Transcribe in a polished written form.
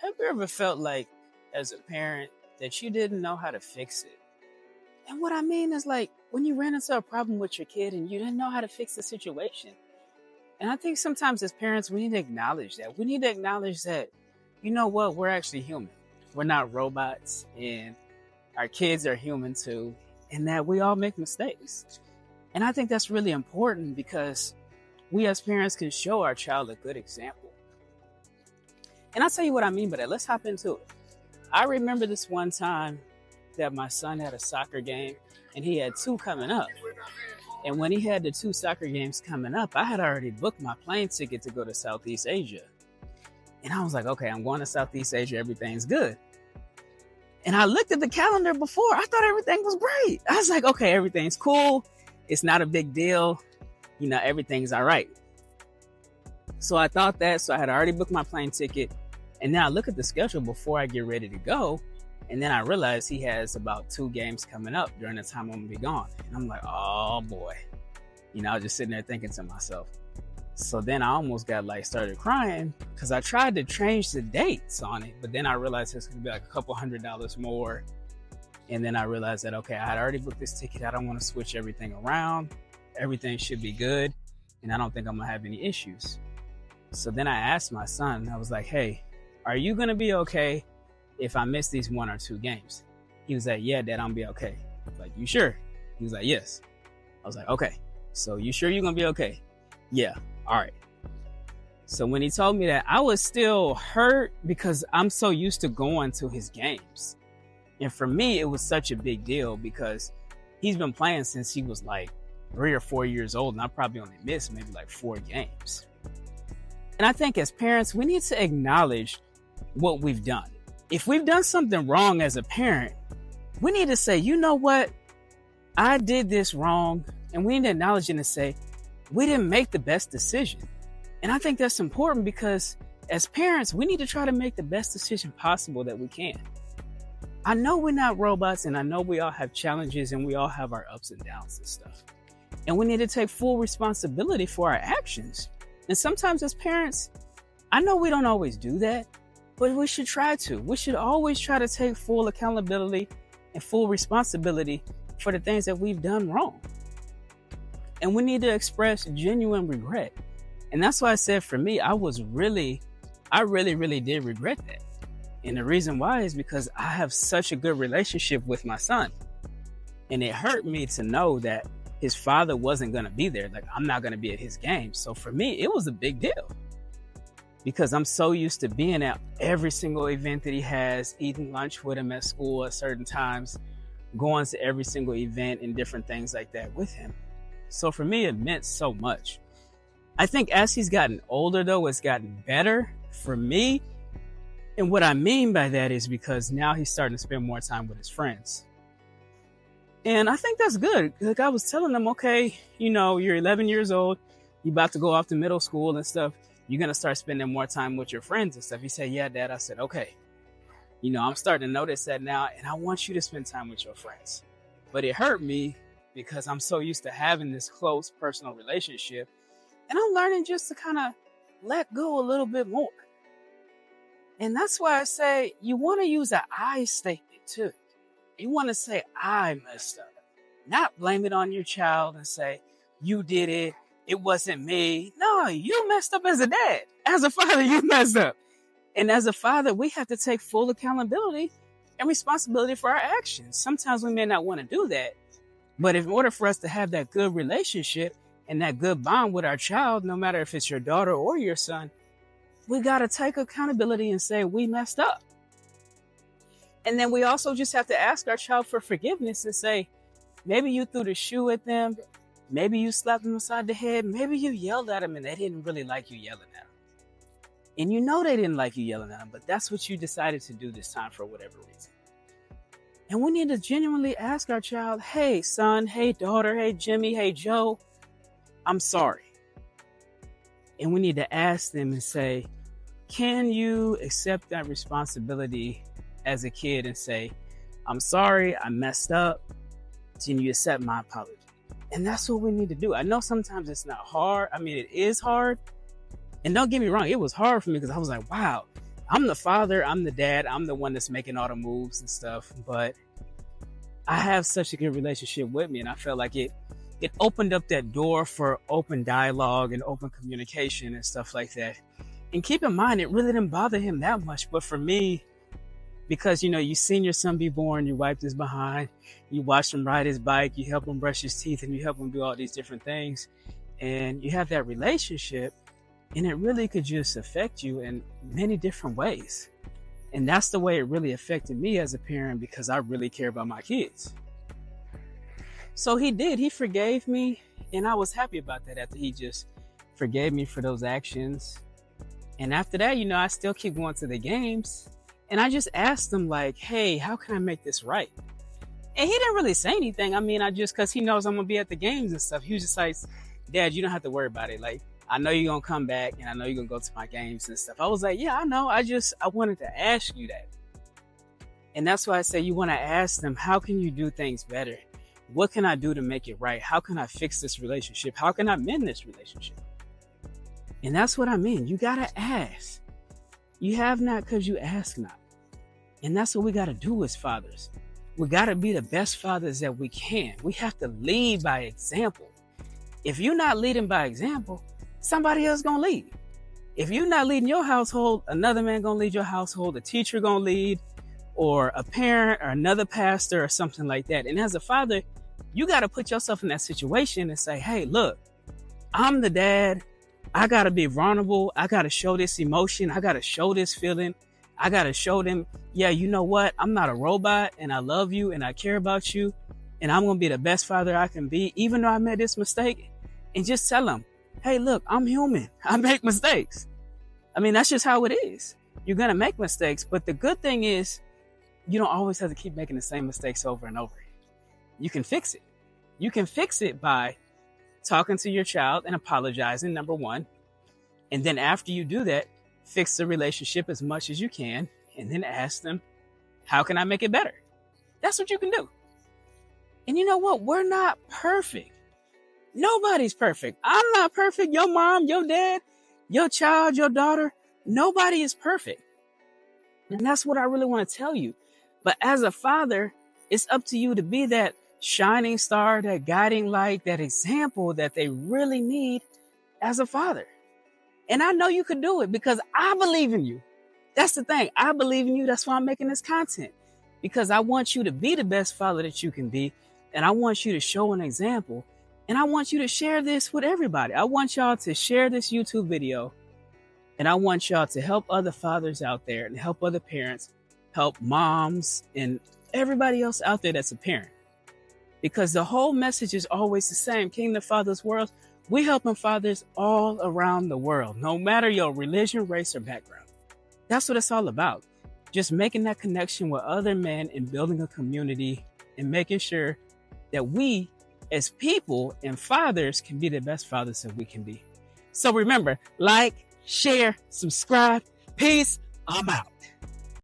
Have you ever felt like, as a parent, that you didn't know how to fix it? And what I mean is like when you ran into a problem with your kid and you didn't know how to fix the situation. And I think sometimes as parents, we need to acknowledge that. We need to acknowledge that, you know what, we're actually human. We're not robots, and our kids are human too, and that we all make mistakes. And I think that's really important because we as parents can show our child a good example. And I'll tell you what I mean by that. Let's hop into it. I remember this one time that my son had a soccer game and he had two coming up. And when he had the two soccer games coming up, I had already booked my plane ticket to go to Southeast Asia. And I was like, okay, I'm going to Southeast Asia. Everything's good. And I looked at the calendar before. I thought everything was great. I was like, okay, everything's cool. It's not a big deal. You know, everything's all right. So I thought that. So I had already booked my plane ticket. And then I look at the schedule before I get ready to go. And then I realized he has about 2 games coming up during the time I'm going to be gone. And I'm like, oh boy. You know, I was just sitting there thinking to myself. So then I almost got started crying because I tried to change the dates on it. But then I realized it's going to be like a couple $100 more. And then I realized that, okay, I had already booked this ticket. I don't want to switch everything around. Everything should be good. And I don't think I'm going to have any issues. So then I asked my son, I was like, hey, are you going to be okay if I miss these 1 or 2 games? He was like, yeah, Dad, I'm be okay. I was like, you sure? He was like, yes. I was like, okay. So you sure you're going to be okay? Yeah. All right. So when he told me that, I was still hurt because I'm so used to going to his games. And for me, it was such a big deal because he's been playing since he was like 3 or 4 years old. And I probably only missed maybe like 4 games. And I think as parents, we need to acknowledge what we've done. If we've done something wrong as a parent, we need to say, you know what? I did this wrong. And we need to acknowledge it and say, we didn't make the best decision. And I think that's important because as parents, we need to try to make the best decision possible that we can. I know we're not robots and I know we all have challenges and we all have our ups and downs and stuff. And we need to take full responsibility for our actions. And sometimes as parents, I know we don't always do that, but we should try to. We should always try to take full accountability and full responsibility for the things that we've done wrong. And we need to express genuine regret. And that's why I said for me, I really did regret that. And the reason why is because I have such a good relationship with my son. And it hurt me to know that his father wasn't going to be there. Like, I'm not going to be at his game. So for me, it was a big deal. Because I'm so used to being at every single event that he has, eating lunch with him at school at certain times, going to every single event and different things like that with him. So for me, it meant so much. I think as he's gotten older, though, it's gotten better for me. And what I mean by that is because now he's starting to spend more time with his friends. And I think that's good. Like I was telling him, okay, you know, you're 11 years old. You're about to go off to middle school and stuff. You're going to start spending more time with your friends and stuff. He said, yeah, Dad. I said, okay. You know, I'm starting to notice that now, and I want you to spend time with your friends. But it hurt me because I'm so used to having this close personal relationship. And I'm learning just to kind of let go a little bit more. And that's why I say you want to use an I statement too. You want to say, I messed up. Not blame it on your child and say, you did it. It wasn't me. No, you messed up as a dad. As a father, you messed up. And as a father, we have to take full accountability and responsibility for our actions. Sometimes we may not want to do that. But in order for us to have that good relationship and that good bond with our child, no matter if it's your daughter or your son, we got to take accountability and say we messed up. And then we also just have to ask our child for forgiveness and say, maybe you threw the shoe at them. Maybe you slapped them upside the head. Maybe you yelled at them and they didn't really like you yelling at them. And you know they didn't like you yelling at them, but that's what you decided to do this time for whatever reason. And we need to genuinely ask our child, hey, son, hey, daughter, hey, Jimmy, hey, Joe, I'm sorry. And we need to ask them and say, can you accept that responsibility as a kid and say, I'm sorry, I messed up. Can you accept my apology? And that's what we need to do. I know sometimes it's not hard. I mean, it is hard. And don't get me wrong, it was hard for me because I was like, wow, I'm the father, I'm the dad, I'm the one that's making all the moves and stuff, but I have such a good relationship with me, and I felt like it opened up that door for open dialogue and open communication and stuff like that. And keep in mind, it really didn't bother him that much, but for me, because you seen your son be born, you wiped his behind, you watched him ride his bike, you help him brush his teeth, and you help him do all these different things, and you have that relationship, and it really could just affect you in many different ways. And that's the way it really affected me as a parent, because I really care about my kids. So he forgave me, and I was happy about that after he just forgave me for those actions. And after that, I still keep going to the games, and I just asked him like, hey, how can I make this right? And he didn't really say anything. I mean, cause he knows I'm gonna be at the games and stuff. He was just like, Dad, you don't have to worry about it. Like, I know you're gonna come back, and I know you're gonna go to my games and stuff. I was like, yeah, I know. I wanted to ask you that. And that's why I say you want to ask them, how can you do things better? What can I do to make it right? How can I fix this relationship? How can I mend this relationship? And that's what I mean. You got to ask. You have not because you ask not. And that's what we got to do as fathers. We got to be the best fathers that we can. We have to lead by example. If you're not leading by example, somebody else going to lead. If you're not leading your household, another man going to lead your household, a teacher going to lead, or a parent or another pastor or something like that. And as a father, you got to put yourself in that situation and say, hey, look, I'm the dad. I got to be vulnerable. I got to show this emotion. I got to show this feeling. I got to show them, yeah, you know what? I'm not a robot, and I love you and I care about you, and I'm going to be the best father I can be, even though I made this mistake. And just tell them, hey, look, I'm human. I make mistakes. I mean, that's just how it is. You're going to make mistakes. But the good thing is, you don't always have to keep making the same mistakes over and over. You can fix it. You can fix it by talking to your child and apologizing, number one. And then after you do that, fix the relationship as much as you can, and then ask them, how can I make it better? That's what you can do. And you know what? We're not perfect. Nobody's perfect. I'm not perfect. Your mom, your dad, your child, your daughter, nobody is perfect. And that's what I really want to tell you. But as a father, it's up to you to be that shining star, that guiding light, that example that they really need as a father. And I know you could do it because I believe in you. That's the thing. I believe in you. That's why I'm making this content, because I want you to be the best father that you can be. And I want you to show an example. And I want you to share this with everybody. I want y'all to share this YouTube video. And I want y'all to help other fathers out there and help other parents, help moms and everybody else out there that's a parent. Because the whole message is always the same. Kingdom Fathers World, we're helping fathers all around the world, no matter your religion, race, or background. That's what it's all about. Just making that connection with other men and building a community and making sure that we as people and fathers can be the best fathers that we can be. So remember, like, share, subscribe. Peace. I'm out.